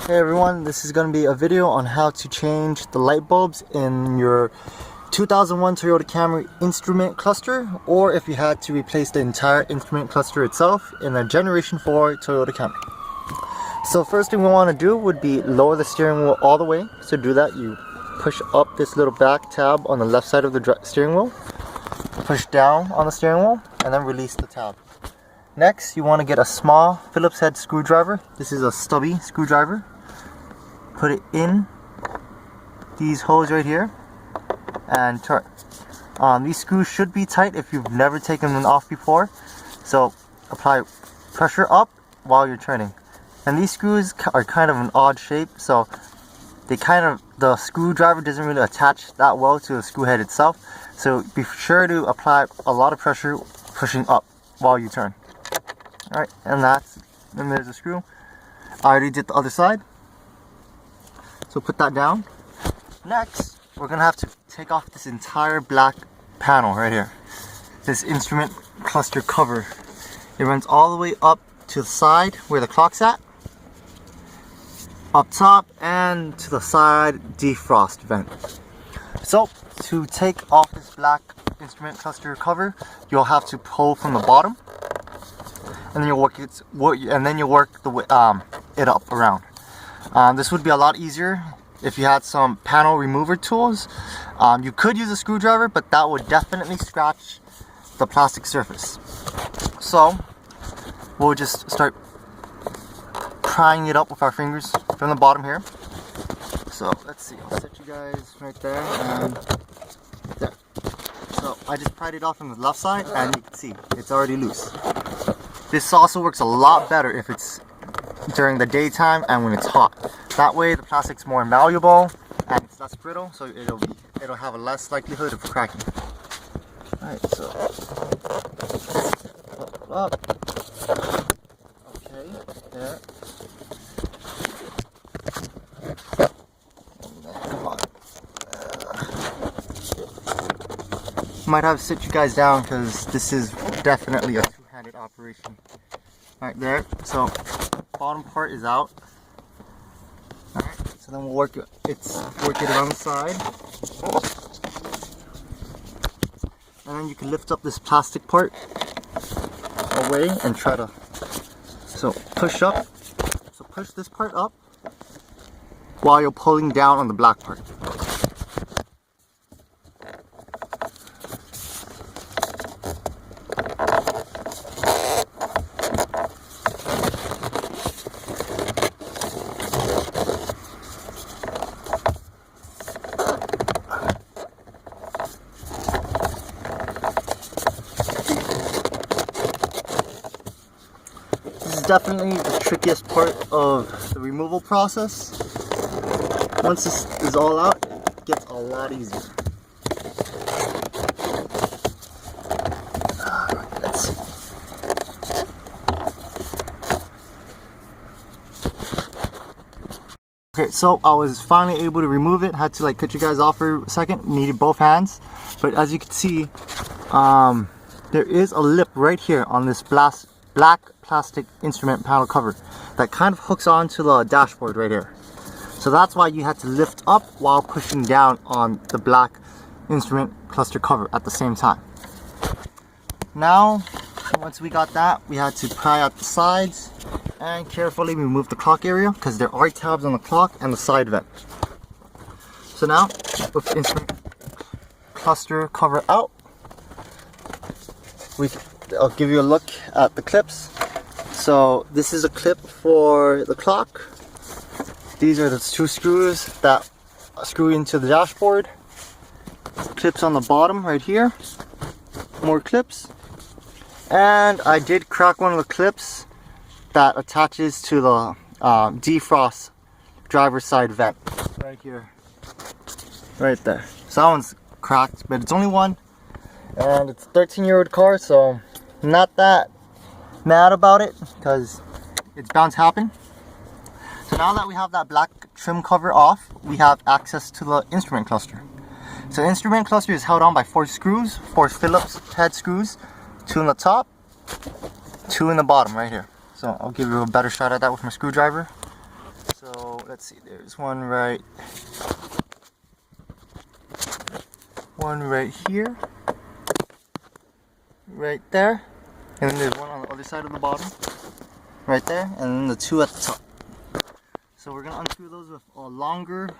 Hey everyone, this is going to be a video on how to change the light bulbs in your 2001 Toyota Camry instrument cluster, or if you had to replace the entire instrument cluster itself in a Generation 4 Toyota Camry. So first thing we want to do would be lower the steering wheel all the way. So to do that, you push up this little back tab on the left side of the steering wheel, push down on the steering wheel, and then release the tab. Next, you want to get a small Phillips head screwdriver. This is a stubby screwdriver. Put it in these holes right here and turn. These screws should be tight if you've never taken them off before. So apply pressure up while you're turning. And these screws are kind of an odd shape, so the screwdriver doesn't really attach that well to the screw head itself. So be sure to apply a lot of pressure pushing up while you turn. Alright, and then there's a screw. I already did the other side. So put that down. Next, we're going to have to take off this entire black panel right here. This instrument cluster cover. It runs all the way up to the side where the clock's at. Up top and to the side defrost vent. So, to take off this black instrument cluster cover, you'll have to pull from the bottom. And then you'll work it up around. This would be a lot easier if you had some panel remover tools. You could use a screwdriver, but that would definitely scratch the plastic surface. So we'll just start prying it up with our fingers from the bottom here. So let's see, I'll set you guys right there and there. So I just pried it off from the left side, and you can see it's already loose. This also works a lot better if it's during the daytime and when it's hot. That way the plastic's more malleable and it's less brittle, so it'll have a less likelihood of cracking. Alright, so up. Okay, there. Come on. Might have to sit you guys down because this is definitely a two-handed operation. Alright, there. So bottom part is out. Alright, so then we'll work it around the side. And then you can lift up this plastic part away and try to push up. So push this part up while you're pulling down on the black part. Definitely the trickiest part of the removal process. Once this is all out, it gets a lot easier. Let's see. Okay, so I was finally able to remove it. Had to cut you guys off for a second. Needed both hands, but as you can see, there is a lip right here on this black plastic instrument panel cover that kind of hooks onto the dashboard right here. So that's why you had to lift up while pushing down on the black instrument cluster cover at the same time. Now, once we got that, we had to pry out the sides and carefully remove the clock area because there are tabs on the clock and the side vent. So now, with the instrument cluster cover out, I'll give you a look at the clips. So this is a clip for the clock. These are the two screws that screw into the dashboard. Clips on the bottom right here. More clips. And I did crack one of the clips that attaches to the defrost driver's side vent. Right here. Right there. So that one's cracked, but it's only one. And it's a 13-year-old car, so not that mad about it because it's bound to happen. So now that we have that black trim cover off, we have access to the instrument cluster. So the instrument cluster is held on by 4 screws, 4 Phillips head screws, 2 in the top, 2 in the bottom right here. So I'll give you a better shot at that with my screwdriver. So So let's see, there's one right here, right there, and then there's one on the other side of the bottom, right there, and then the two at the top. So we're gonna unscrew those with a longer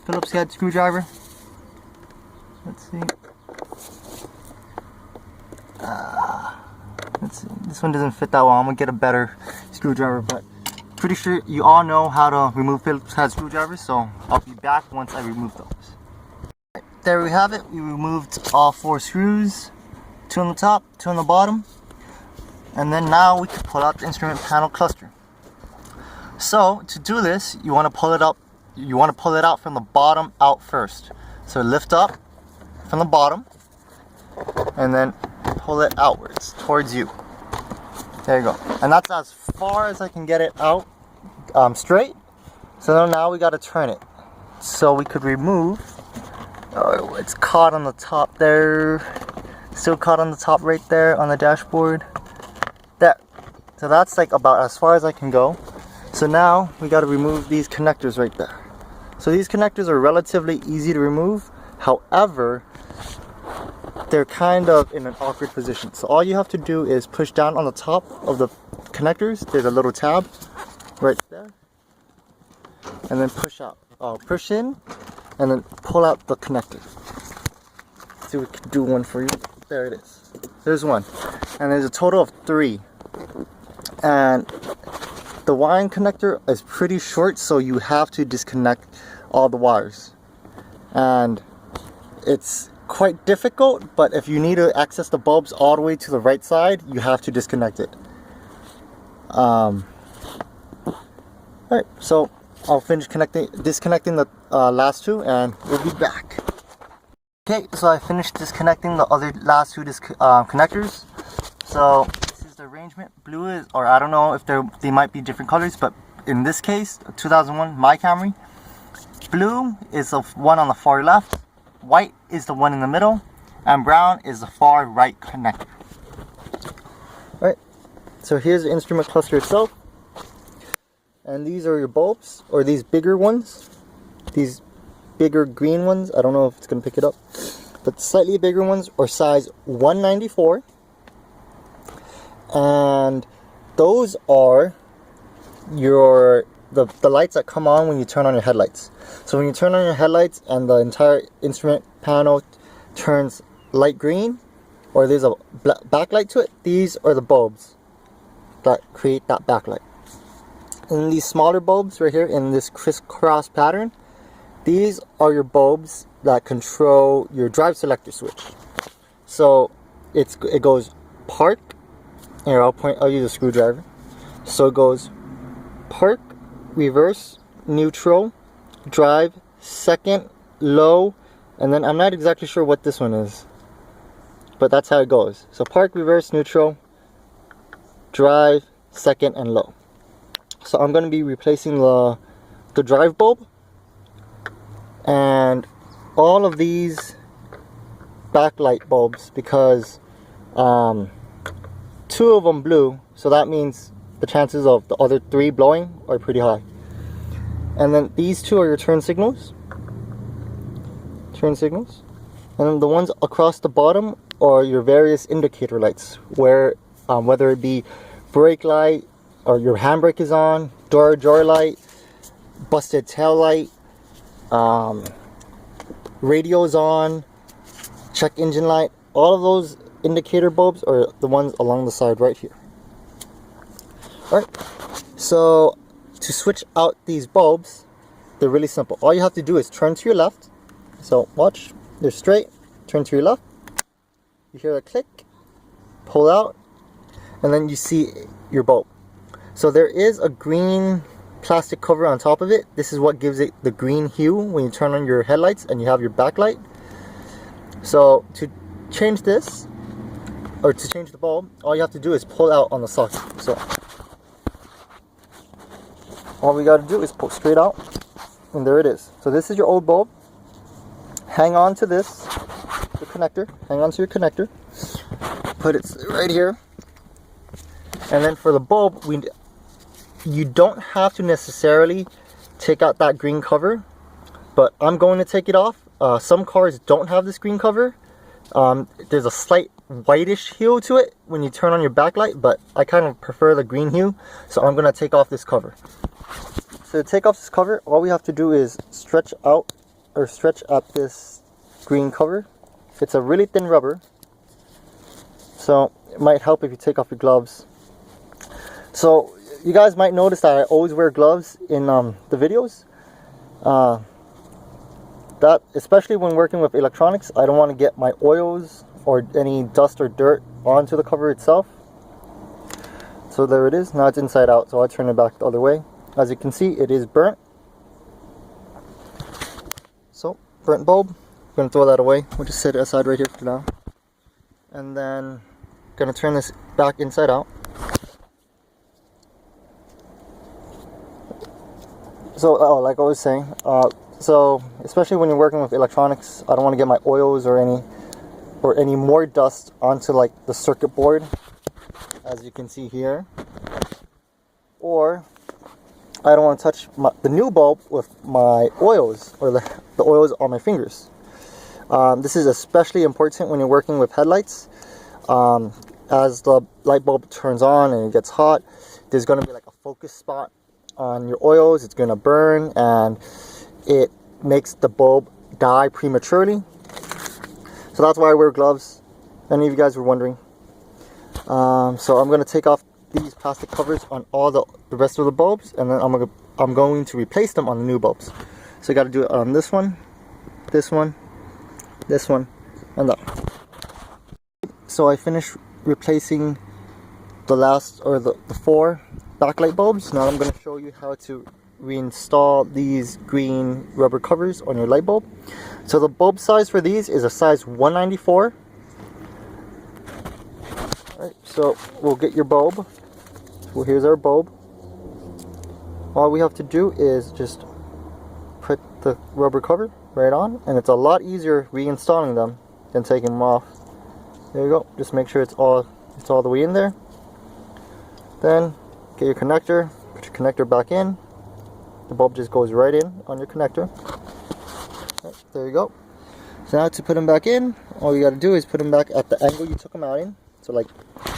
Phillips head screwdriver. Let's see. Let's see. This one doesn't fit that well. I'm gonna get a better screwdriver, but pretty sure you all know how to remove Phillips head screwdrivers, so I'll be back once I remove those. Right, there we have it. We removed all 4 screws, 2 on the top, 2 on the bottom, and then now we can pull out the instrument panel cluster. So to do this, you want to pull it up. You want to pull it out from the bottom out first. So lift up from the bottom, and then pull it outwards towards you. There you go. And that's as far as I can get it out straight. So now we got to turn it. So we could remove. Oh, it's caught on the top there. Still caught on the top right there on the dashboard. There. So that's like about as far as I can go. So now we got to remove these connectors right there. So these connectors are relatively easy to remove. However, they're kind of in an awkward position. So all you have to do is push down on the top of the connectors. There's a little tab right there. And then push out. Push in and then pull out the connector. Let's see if we can do one for you. There it is. There's one. And there's a total of 3. And the wiring connector is pretty short, so you have to disconnect all the wires. And it's quite difficult, but if you need to access the bulbs all the way to the right side, you have to disconnect it. Alright, so I'll finish disconnecting the last 2, and we'll be back. Okay, so I finished disconnecting the other last 2 connectors. So the arrangement. Blue is, or I don't know if they might be different colors, but in this case, 2001 my Camry, blue is the one on the far left, white is the one in the middle, and brown is the far right connector. Alright, so here's the instrument cluster itself, and these are your bulbs, or these bigger ones, these bigger green ones. I don't know if it's gonna pick it up, but slightly bigger ones are size 194. And those are the lights that come on when you turn on your headlights. So when you turn on your headlights and the entire instrument panel turns light green, or there's a backlight to it, these are the bulbs that create that backlight. And these smaller bulbs right here in this crisscross pattern, these are your bulbs that control your drive selector switch. So it goes park. Here, I'll use a screwdriver. So it goes park, reverse, neutral, drive, second, low, and then I'm not exactly sure what this one is, but that's how it goes. So park, reverse, neutral, drive, second, and low. So I'm going to be replacing the drive bulb, and all of these backlight bulbs, because 2 of them blew, so that means the chances of the other 3 blowing are pretty high. And then these 2 are your turn signals. And then the ones across the bottom are your various indicator lights, where whether it be brake light, or your handbrake is on, door ajar light, busted tail light, radio's on, check engine light. All of those indicator bulbs are the ones along the side right here. Alright, so to switch out these bulbs, they're really simple. All you have to do is turn to your left. So watch, they're straight, turn to your left, you hear a click, pull out, and then you see your bulb. So there is a green plastic cover on top of it. This is what gives it the green hue when you turn on your headlights and you have your backlight. So to change this, or to change the bulb, all you have to do is pull out on the socket. So all we got to do is pull straight out, and there it is. So this is your old bulb. Hang on to this, the connector. Hang on to your connector. Put it right here. And then for the bulb, you don't have to necessarily take out that green cover, but I'm going to take it off. Some cars don't have this green cover. There's a slight whitish hue to it when you turn on your backlight, but I kind of prefer the green hue, so I'm going to take off this cover. So to take off this cover, all we have to do is stretch out or stretch at this green cover. It's a really thin rubber, so it might help if you take off your gloves. So you guys might notice that I always wear gloves in the videos. That especially when working with electronics, I don't want to get my oils or any dust or dirt onto the cover itself. So there it is. Now it's inside out, so I turn it back the other way. As you can see, it is burnt. So burnt bulb. I'm gonna throw that away. We'll just set it aside right here for now. And then gonna turn this back inside out. So like I was saying, so especially when you're working with electronics, I don't want to get my oils or any more dust onto like the circuit board, as you can see here. Or I don't want to touch the new bulb with my oils or the oils on my fingers. This is especially important when you're working with headlights. As the light bulb turns on and it gets hot, there's going to be like a focus spot on your oils. It's going to burn and it makes the bulb die prematurely. So that's why I wear gloves. Any of you guys were wondering. So I'm going to take off these plastic covers on all the rest of the bulbs, and then I'm going to replace them on the new bulbs. So you got to do it on this one, this one, this one, and that one. So I finished replacing the last, or the 4 backlight bulbs. Now I'm going to show you how to reinstall these green rubber covers on your light bulb. So the bulb size for these is a size 194. Alright, so we'll get your bulb. Well, here's our bulb. All we have to do is just put the rubber cover right on, and it's a lot easier reinstalling them than taking them off. There you go. Just make sure it's all the way in there. Then get your connector, put your connector back in. The bulb just goes right in on your connector. Right, there you go. So now to put them back in, all you got to do is put them back at the angle you took them out in. So like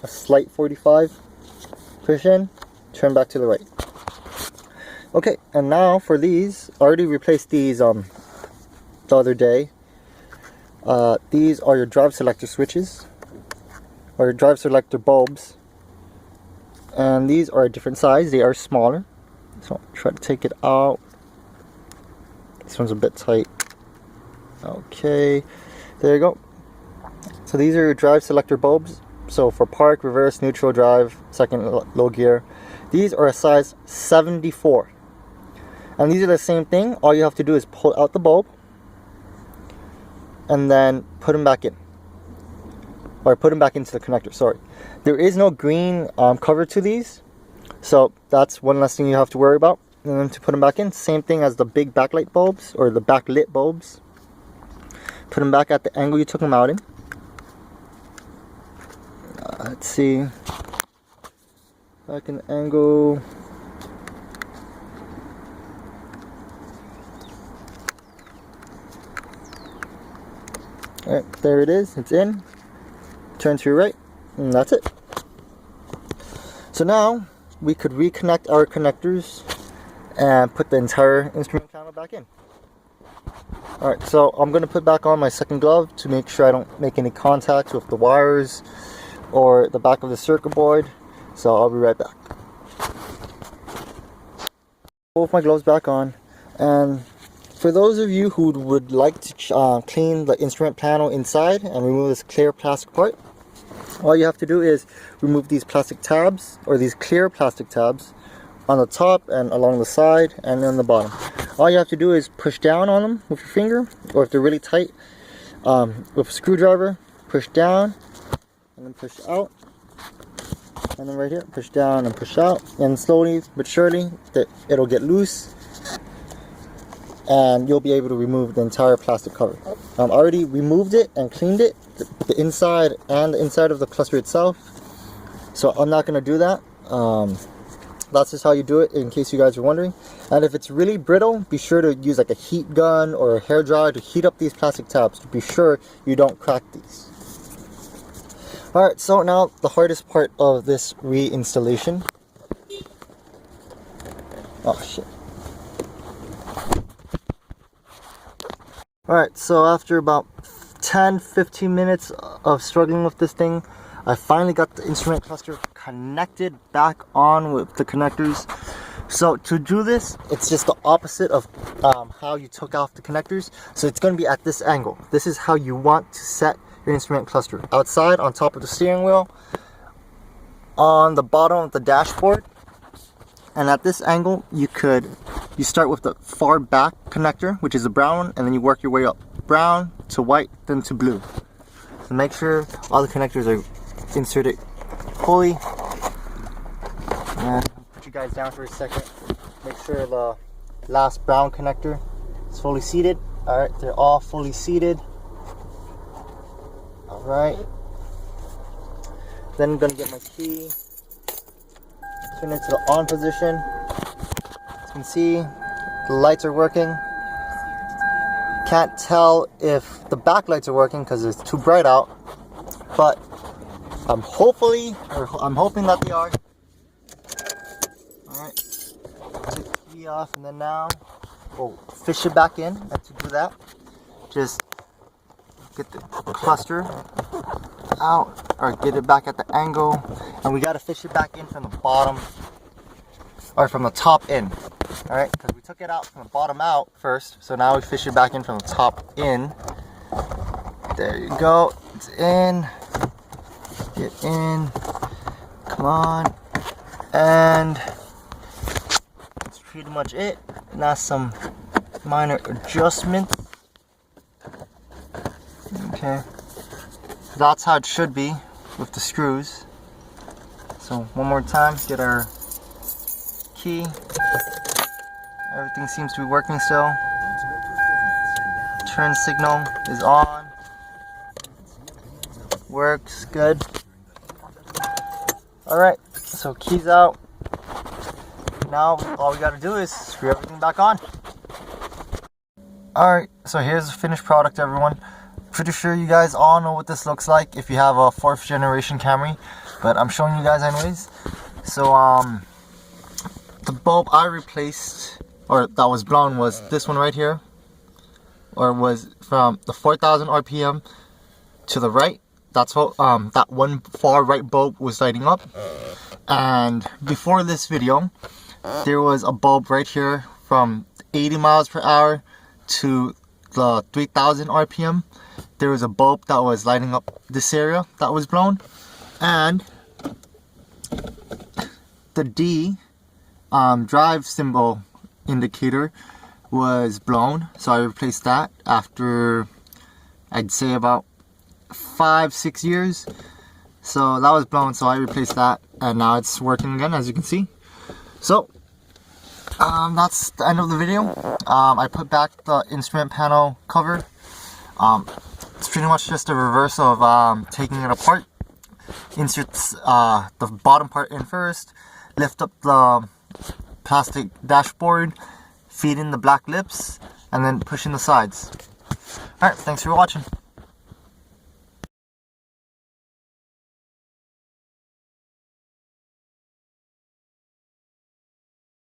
a slight 45. Push in, turn back to the right. Okay, and now for these, I already replaced these the other day. These are your drive selector switches, or your drive selector bulbs. And these are a different size, they are smaller. So I'll try to take it out. This one's a bit tight. Okay, there you go. So these are your drive selector bulbs. So for park, reverse, neutral, drive, second, low gear. These are a size 74. And these are the same thing. All you have to do is pull out the bulb and then put them back in. Or put them back into the connector, sorry. There is no green cover to these. So that's one less thing you have to worry about. And then to put them back in, same thing as the big backlight bulbs or the backlit bulbs. Put them back at the angle you took them out in. Let's see. Back in the angle. Alright, there it is. It's in. Turn to your right, and that's it. So now we could reconnect our connectors and put the entire instrument panel back in. Alright, so I'm going to put back on my second glove to make sure I don't make any contact with the wires or the back of the circuit board. So I'll be right back. Both my gloves back on, and for those of you who would like to clean the instrument panel inside and remove this clear plastic part, all you have to do is remove these plastic tabs, or these clear plastic tabs, on the top and along the side and on the bottom. All you have to do is push down on them with your finger, or if they're really tight, with a screwdriver, push down and then push out, and then right here, push down and push out, and slowly but surely it'll get loose and you'll be able to remove the entire plastic cover. I already removed it and cleaned it, the inside and the inside of the cluster itself, so I'm not going to do that. that's just how you do it, in case you guys are wondering. And if it's really brittle, be sure to use like a heat gun or a hair dryer to heat up these plastic tabs to be sure you don't crack these. Alright, so now the hardest part of this reinstallation. Oh shit. Alright, so after about 10-15 minutes of struggling with this thing, I finally got the instrument cluster connected back on with the connectors. So to do this, it's just the opposite of how you took off the connectors. So it's going to be at this angle. This is how you want to set your instrument cluster. Outside, on top of the steering wheel, on the bottom of the dashboard. And at this angle, you start with the far back connector, which is the brown one, and then you work your way up. Brown to white, then to blue. So make sure all the connectors are inserted fully. And put you guys down for a second. Make sure the last brown connector is fully seated. Alright, they're all fully seated. Alright. Then I'm going to get my key. Turn it to the on position. As you can see, the lights are working. Can't tell if the back lights are working because it's too bright out, but I'm hoping that they are. Alright, take the key off, and then now we'll fish it back in. And to do that, just get the cluster out, or get it back at the angle, and we got to fish it back in from the bottom, or from the top in. Alright, because we took it out from the bottom out first, so now we fish it back in from the top in. There you go, it's in. Get in, come on, and that's pretty much it. Now some minor adjustments. Okay, that's how it should be with the screws. So one more time, get our key. Everything seems to be working still. Turn signal is on. Works good. Alright, so keys out. Now all we gotta do is screw everything back on. Alright, so here's the finished product, everyone. Pretty sure you guys all know what this looks like if you have a 4th generation Camry, but I'm showing you guys anyways. So the bulb I replaced, or that was blown, was this one right here, or was from the 4,000 RPM to the right. That's what that one far right bulb was lighting up. And before this video, there was a bulb right here from 80 miles per hour to the 3,000 RPM. There was a bulb that was lighting up this area that was blown, and the D drive symbol indicator was blown, so I replaced that after, I'd say, about 5-6 years. So that was blown, so I replaced that, and now it's working again, as you can see. So that's the end of the video. I put back the instrument panel cover. It's pretty much just a reverse of taking it apart. Insert the bottom part in first, lift up the plastic dashboard, feed in the black lips, and then push in the sides. Alright, thanks for watching.